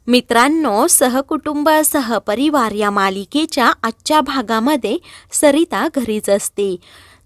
मित्रांनो, सहकुटुंब सहपरिवार या मालिकेच्या आजच्या भागामध्ये सरिता घरीच असते.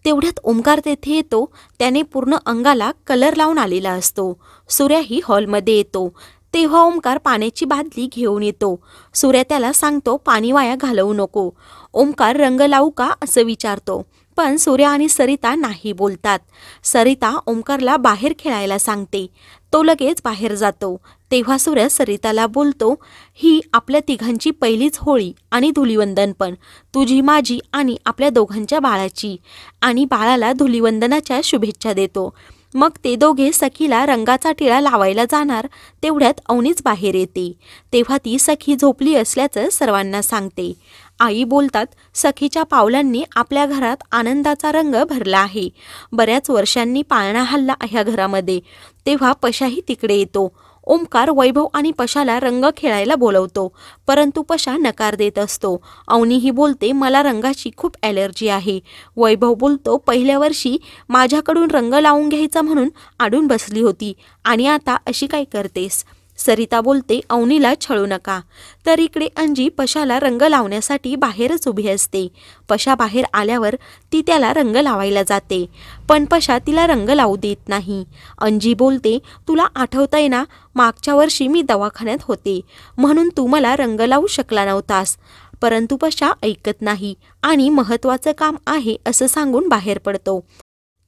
तेवढ्यात ओमकार तेथे येतो. त्याने पूर्ण अंगाला कलर लावून आलेला असतो. सूर्याही हॉलमध्ये येतो. तेव्हा ओमकार पाण्याची बादली घेऊन येतो. सूर्या त्याला सांगतो, पाणी वाया घालवू नको. ओमकार रंग लावू का असं विचारतो, पण सूर्या आणि सरिता नाही बोलतात. सरिता ओमकारला बाहेर खेळायला सांगते. तो लगेच बाहेर जातो. तेव्हा सूर्य सरिताला बोलतो, ही आपल्या तिघांची पहिलीच होळी आणि धुलिवंदन पण, तुझी, माझी आणि आपल्या दोघांच्या बाळाची. आणि बाळाला धुलिवंदनाच्या शुभेच्छा देतो. मग ते दोघे सखीला रंगाचा टिळा लावायला जाणार. तेवढ्यात अवनीच बाहेर येते. तेव्हा ती सखी झोपली असल्याचं सर्वांना सांगते. आई बोलतात, सखीच्या पावलांनी आपल्या घरात आनंदाचा रंग भरला आहे. बऱ्याच वर्षांनी पाळणा हल्ला ह्या घरामध्ये. तेव्हा पशाही तिकडे येतो. ओमकार वैभव आणि पशाला रंग खेळायला बोलवतो, परंतु पशा नकार देत असतो. अवनीही बोलते, मला रंगाची खूप ॲलर्जी आहे. वैभव बोलतो, पहिल्या वर्षी माझ्याकडून रंग लावून घ्यायचा म्हणून अडून बसली होती आणि आता अशी काय करतेस. सरिता बोलते, अवनीला छळू नका. तर इकडे अंजी पशाला रंग लावण्यासाठी बाहेरच उभी असते. पशा बाहेर आल्यावर ती त्याला रंग लावायला जाते, पण पशा तिला रंग लावू देत नाही. अंजी बोलते, तुला आठवतंय ना, मागच्या वर्षी मी दवाखान्यात होते म्हणून तू मला रंग लावू शकला नव्हतास. परंतु पशा ऐकत नाही आणि महत्त्वाचं काम आहे असं सांगून बाहेर पडतो.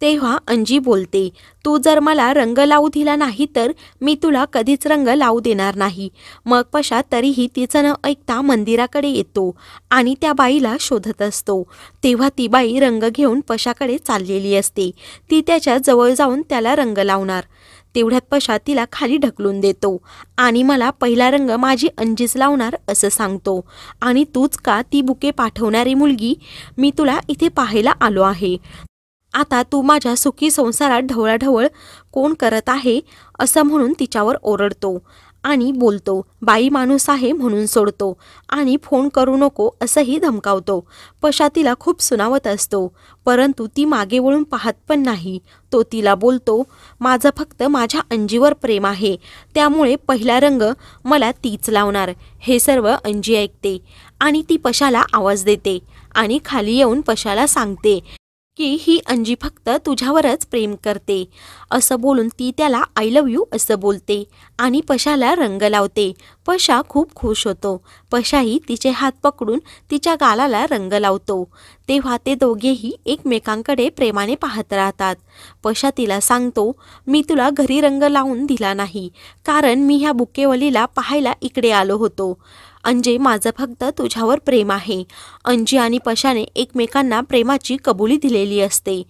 तेव्हा अंजी बोलते, तू जर मला रंग लावू दिला नाही तर मी तुला कधीच रंग लावू देणार नाही. मग पशा तरीही तिचं न ऐकता मंदिराकडे येतो आणि त्या बाईला शोधत असतो. तेव्हा ती बाई रंग घेऊन पशाकडे चाललेली असते. ती त्याच्या जवळ जाऊन त्याला रंग लावणार. तेवढ्यात पशा तिला खाली ढकलून देतो आणि मला पहिला रंग माझी अंजीच लावणार असं सांगतो. आणि तूच का ती बुके पाठवणारी मुलगी, मी तुला इथे पाहायला आलो आहे. आता तू माझ्या सुखी संसारात ढवळाढवळ कोण करत आहे असं म्हणून तिच्यावर ओरडतो आणि बोलतो, बाई माणूस आहे म्हणून सोडतो आणि फोन करू नको असंही धमकावतो. पशा तिला खूप सुनावत असतो, परंतु ती मागे वळून पाहत पण नाही. तो तिला बोलतो, माझं फक्त माझ्या अंजीवर प्रेम आहे, त्यामुळे पहिला रंग मला तीच लावणार. हे सर्व अंजी ऐकते आणि ती पशाला आवाज देते आणि खाली येऊन पशाला सांगते की ही अंजी फक्त तुझ्यावरच प्रेम करते. असं बोलून ती त्याला आय लव्ह यू असं बोलते आणि पशाला रंग लावते. पशा खूप खुश होतो. पशाही तिचे हात पकडून तिच्या गालाला रंग लावतो. तेव्हा ते दोघेही एकमेकांकडे प्रेमाने पाहत राहतात. पशा तिला सांगतो, मी तुला घरी रंग लावून दिला नाही, कारण मी ह्या बुकेवलीला पाहायला इकडे आलो होतो. अंजे, माझं फक्त तुझ्यावर प्रेम आहे. अंजी आणि पशाने एकमेकांना प्रेमाची कबुली दिलेली असते.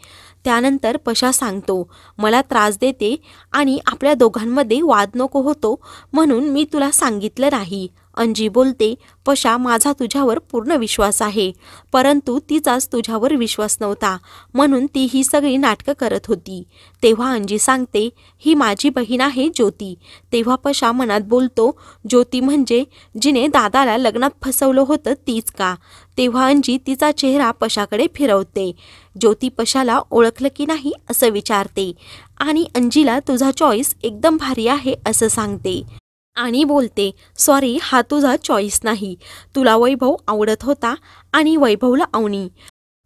त्यानंतर पशा सांगतो, मला त्रास देते आणि आपल्या दोघांमध्ये वाद नको होतो म्हणून मी तुला सांगितलं नाही. अंजी बोलते, पशा, माझा तुझ्यावर पूर्ण विश्वास आहे, परंतु तिचाच तुझ्यावर विश्वास नव्हता म्हणून ती ही सगळी नाटकं करत होती. तेव्हा अंजी सांगते, ही माझी बहीण आहे ज्योती. तेव्हा पशा मनात बोलतो, ज्योती म्हणजे जिने दादाला लग्नात फसवलं होतं तीच का. तेव्हा अंजी तिचा चेहरा पशाकडे फिरवते. ज्योती पशाला ओळखलं की नाही असं विचारते आणि अंजीला तुझा चॉईस एकदम भारी आहे असं सांगते आणि बोलते, सॉरी, हा तुझा चॉईस नाही. तुला वैभव आवडत होता आणि वैभवला अवनी,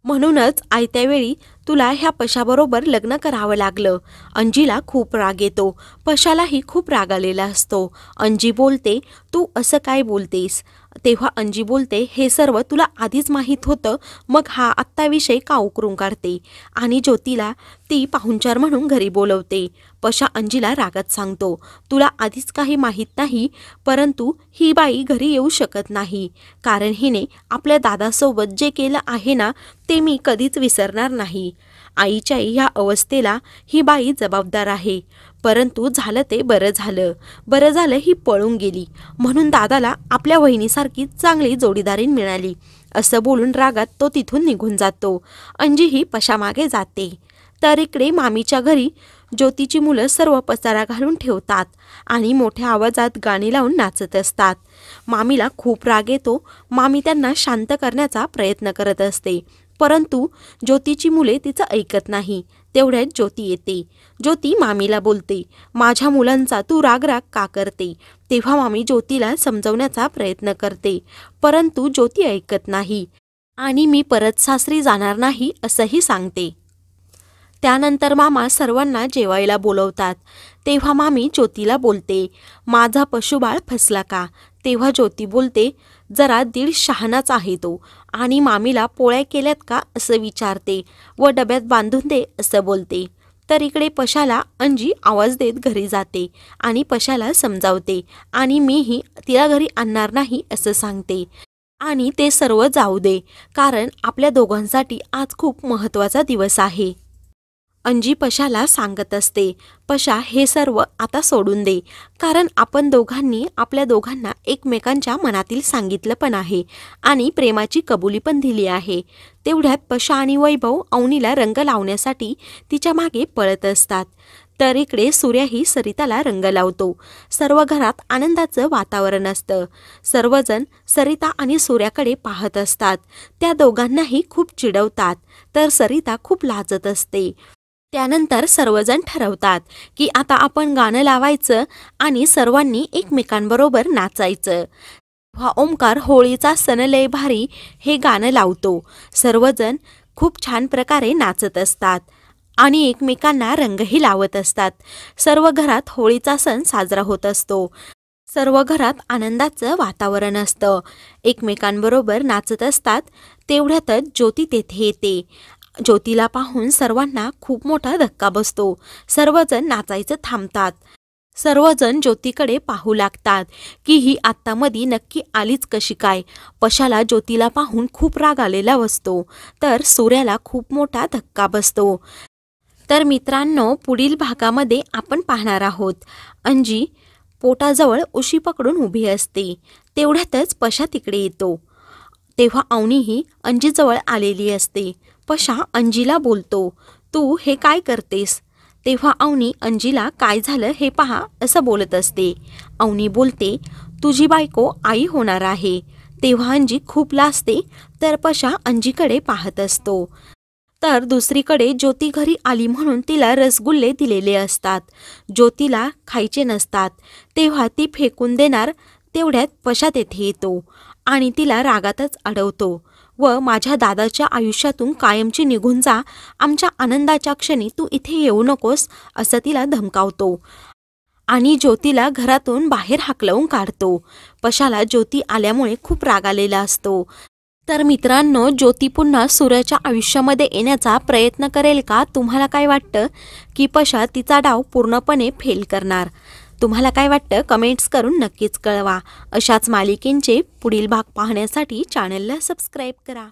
म्हणूनच आयत्या वेळी तुला ह्या पशाबरोबर लग्न करावं लागलं. अंजीला खूप राग येतो. पशालाही खूप राग आलेला असतो. अंजी बोलते, तू असं काय बोलतेस. तेव्हा अंजी बोलते, हे सर्व तुला आधीच माहीत होतं, मग हा आत्ता विषय का उकरून काढते. आणि ज्योतीला ती पाहुणचार म्हणून घरी बोलवते. पशा अंजीला रागात सांगतो, तुला आधीच काही माहीत नाही, परंतु ही बाई घरी येऊ शकत नाही, कारण हिने आपल्या दादासोबत जे केलं आहे ना ते मी कधीच विसरणार नाही. आईच्या ह्या अवस्थेला ही बाई जबाबदार आहे, परंतु झालं ते बरं झालं ही पळून गेली म्हणून दादाला आपल्या वहिनीसारखी चांगली जोडीदारीण मिळाली असं बोलून रागात तो तिथून निघून जातो. अंजी ही पशामागे जाते. तर इकडे मामीच्या घरी ज्योतीची मुलं सर्व पसारा घालून ठेवतात आणि मोठ्या आवाजात गाणी लावून नाचत असतात. मामीला खूप राग येतो. मामी त्यांना शांत करण्याचा प्रयत्न करत असते, परंतु ज्योतीची मुले तिचं ऐकत नाही. तेवढ्यात ज्योती येते. ज्योती मामीला बोलते, माझ्या मुलांचा तू राग का करते? तेव्हा मामी ज्योतीला समजवण्याचा प्रयत्न करते, परंतु ज्योती ऐकत नाही आणि मी परत सासरी जाणार नाही असंही सांगते. त्यानंतर मामा सर्वांना जेवायला बोलवतात. तेव्हा मामी ज्योतीला बोलते, माझा पशुबाळ फसला का? तेव्हा ज्योती बोलते, जरा दीड शहाणाच आहे तो. आणि मामीला पोळ्या केल्यात का असं विचारते व डब्यात बांधून दे असं बोलते. तर इकडे पशाला अंजी आवाज देत घरी जाते आणि पशाला समजावते आणि मीही तिला घरी आणणार नाही असं सांगते. आणि ते सर्व जाऊ दे, कारण आपल्या दोघांसाठी आज खूप महत्त्वाचा दिवस आहे. अंजी पशाला सांगत असते, पशा हे सर्व आता सोडून दे, कारण आपण दोघांनी आपल्या दोघांना एकमेकांच्या मनातील सांगितलं पण आहे आणि प्रेमाची कबुली पण दिली आहे. तेवढ्यात पशा आणि वैभव अवनीला रंग लावण्यासाठी तिच्या मागे पळत असतात. तर इकडे सूर्याही सरिताला रंग लावतो. सर्व घरात आनंदाचं वातावरण असतं. सर्वजण सरिता आणि सूर्याकडे पाहत असतात. त्या दोघांनाही खूप चिडवतात, तर सरिता खूप लाजत असते. त्यानंतर सर्वजण ठरवतात की आता आपण गाणं लावायचं आणि सर्वांनी एकमेकांबरोबर नाचायचं. हा ओंकार होळीचा सण लय भारी हे गाणं लावतो. सर्वजण खूप छान प्रकारे नाचत असतात आणि एकमेकांना रंगही लावत असतात. सर्व घरात होळीचा सण साजरा होत असतो. सर्व घरात आनंदाचं वातावरण असतं. एकमेकांबरोबर नाचत असतात. तेवढ्यातच ज्योती तेथे येते. ज्योतीला पाहून सर्वांना खूप मोठा धक्का बसतो. सर्वजण नाचायचं थांबतात. सर्वजण ज्योतीकडे पाहू लागतात की ही आत्तामध्ये नक्की आलीच कशी काय. पशाला ज्योतीला पाहून खूप राग आलेला बसतो, तर सूर्याला खूप मोठा धक्का बसतो. तर मित्रांनो, पुढील भागामध्ये आपण पाहणार आहोत, अंजी पोटाजवळ उशी पकडून उभी असते. तेवढ्यातच पशा तिकडे येतो. तेव्हा अवनीही अंजीजवळ आलेली असते. पशा अंजीला बोलतो, तू हे काय करतेस? तेव्हा अवनी अंजीला काय झालं हे पहा असं बोलत असते. अवनी बोलते, तुझी बायको आई होणार आहे. तेव्हा अंजी खूप लाजते. तर पशा अंजीकडे पाहत असतो. तर दुसरीकडे ज्योती घरी आली म्हणून तिला रसगुल्ले दिलेले असतात. ज्योतीला खायचे नसतात. तेव्हा ती फेकून देणार. तेवढ्यात पशा तेथे येतो आणि तिला रागातच अडवतो व माझ्या दादाच्या आयुष्यातून कायमची निघून जा, आमच्या आनंदाच्या क्षणी तू इथे येऊ नकोस असं तिला धमकावतो आणि ज्योतीला घरातून बाहेर हाकलवून काढतो. पशाला ज्योती आल्यामुळे खूप राग आलेला असतो. तर मित्रांनो, ज्योती पुन्हा सूर्याच्या आयुष्यामध्ये येण्याचा प्रयत्न करेल का? तुम्हाला काय वाटतं की पशा तिचा डाव पूर्णपणे फेल करणार? तुम्हाला काय वाटतं कमेंट्स करून नक्कीच कळवा. अशाच मालिकेंचे पुढील भाग पाहण्यासाठी चॅनलला सबस्क्राईब करा.